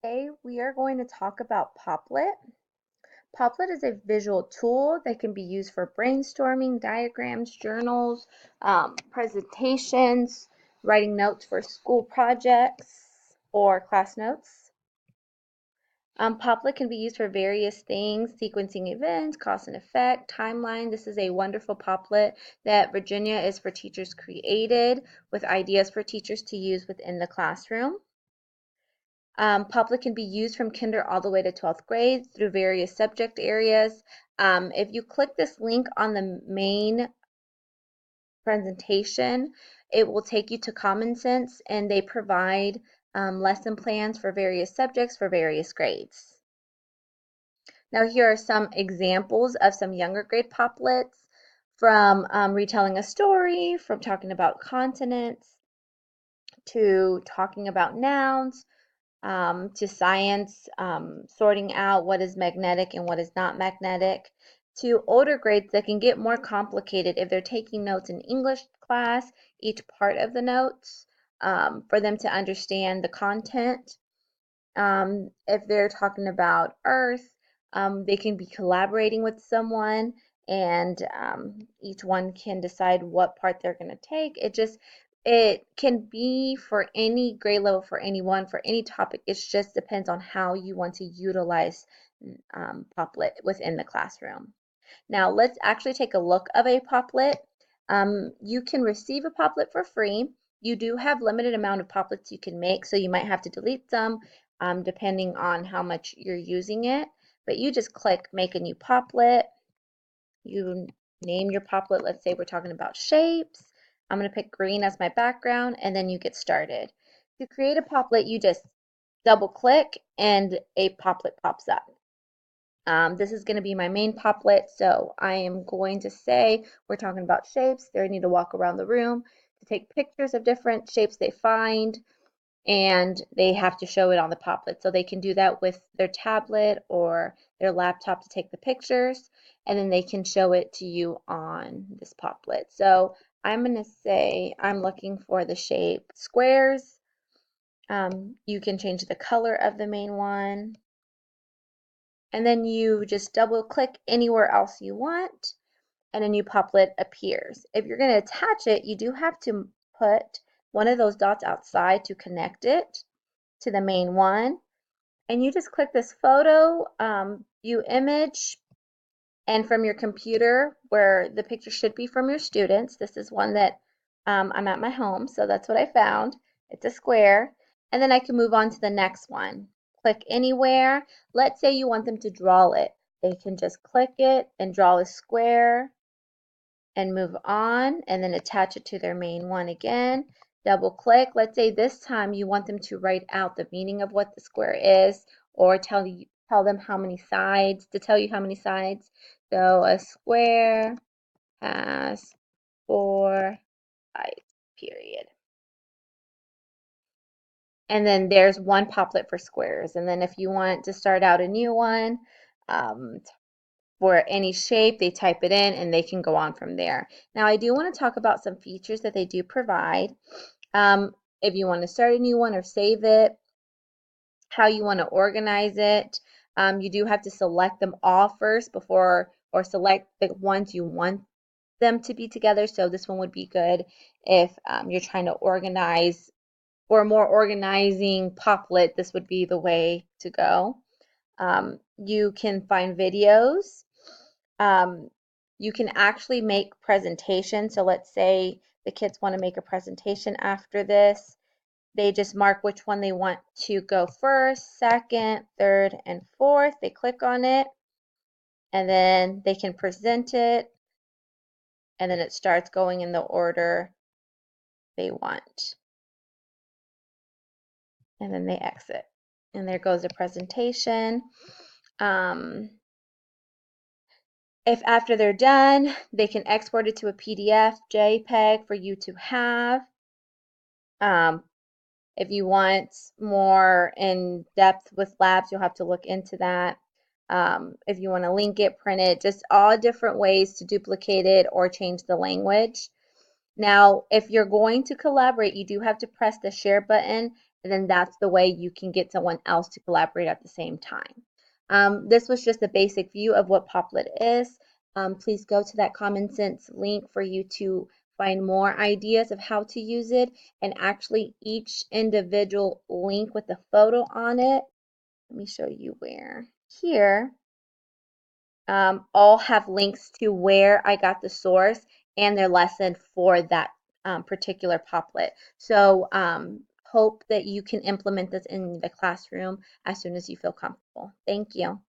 Today we are going to talk about Popplet. Popplet is a visual tool that can be used for brainstorming, diagrams, journals, presentations, writing notes for school projects or class notes. Popplet can be used for various things, sequencing events, cause and effect, timeline. This is a wonderful Popplet that Virginia is for Teachers created with ideas for teachers to use within the classroom. Popplet can be used from kinder all the way to 12th grade through various subject areas. If you click this link on the main presentation, it will take you to Common Sense, and they provide lesson plans for various subjects for various grades. Now here are some examples of some younger grade Popplets, from retelling a story, from talking about continents, to talking about nouns, to science, sorting out what is magnetic and what is not magnetic, to older grades that can get more complicated if they're taking notes in English class, each part of the notes, for them to understand the content. If they're talking about Earth, they can be collaborating with someone, and each one can decide what part they're going to take. It can be for any grade level, for anyone, for any topic. It just depends on how you want to utilize Popplet within the classroom. Now let's actually take a look of a Popplet. You can receive a Popplet for free. You do have limited amount of Popplets you can make, so you might have to delete some depending on how much you're using it. But you just click Make a New Popplet. You name your Popplet. Let's say we're talking about shapes. I'm going to pick green as my background, and then you get started. To create a Popplet, you just double click and a Popplet pops up. This is going to be my main Popplet, so I am going to say we're talking about shapes. They need to walk around the room to take pictures of different shapes they find, and they have to show it on the Popplet. So they can do that with their tablet or their laptop to take the pictures, and then they can show it to you on this Popplet. So I'm going to say I'm looking for the shape squares. You can change the color of the main one, and then you just double click anywhere else you want, and a new Popplet appears. If you're going to attach it, you do have to put one of those dots outside to connect it to the main one, and you just click this photo, view image, and from your computer where the picture should be from your students. This is one that I'm at my home, so that's what I found. It's a square, and then I can move on to the next one. Click anywhere. Let's say you want them to draw it. They can just click it and draw a square and move on, and then attach it to their main one again. Double click. Let's say this time you want them to write out the meaning of what the square is, or tell them how many sides, to tell you how many sides. So a square has 4 sides, period. And then there's one Popplet for squares. And then if you want to start out a new one, for any shape, they type it in and they can go on from there. Now, I do want to talk about some features that they do provide. If you want to start a new one or save it, how you want to organize it. You do have to select them all first before, or select the ones you want them to be together. So this one would be good if you're trying to organize, or a more organizing Popplet, this would be the way to go. You can find videos. Um, you can actually make presentations. So let's say the kids want to make a presentation after this. They just mark which one they want to go first, second, third, and fourth. They click on it, and then they can present it, and then it starts going in the order they want. And then they exit. And there goes the presentation. If after they're done, they can export it to a PDF, JPEG for you to have. If you want more in depth with labs, you'll have to look into that. If you want to link it, print it, just all different ways to duplicate it or change the language. Now, if you're going to collaborate, you do have to press the share button and then that's the way you can get someone else to collaborate at the same time. This was just a basic view of what Poplet is. Please go to that Common Sense link for you to find more ideas of how to use it, and actually each individual link with a photo on it. Let me show you where. Here, all have links to where I got the source and their lesson for that particular Poplet. So hope that you can implement this in the classroom as soon as you feel comfortable. Thank you.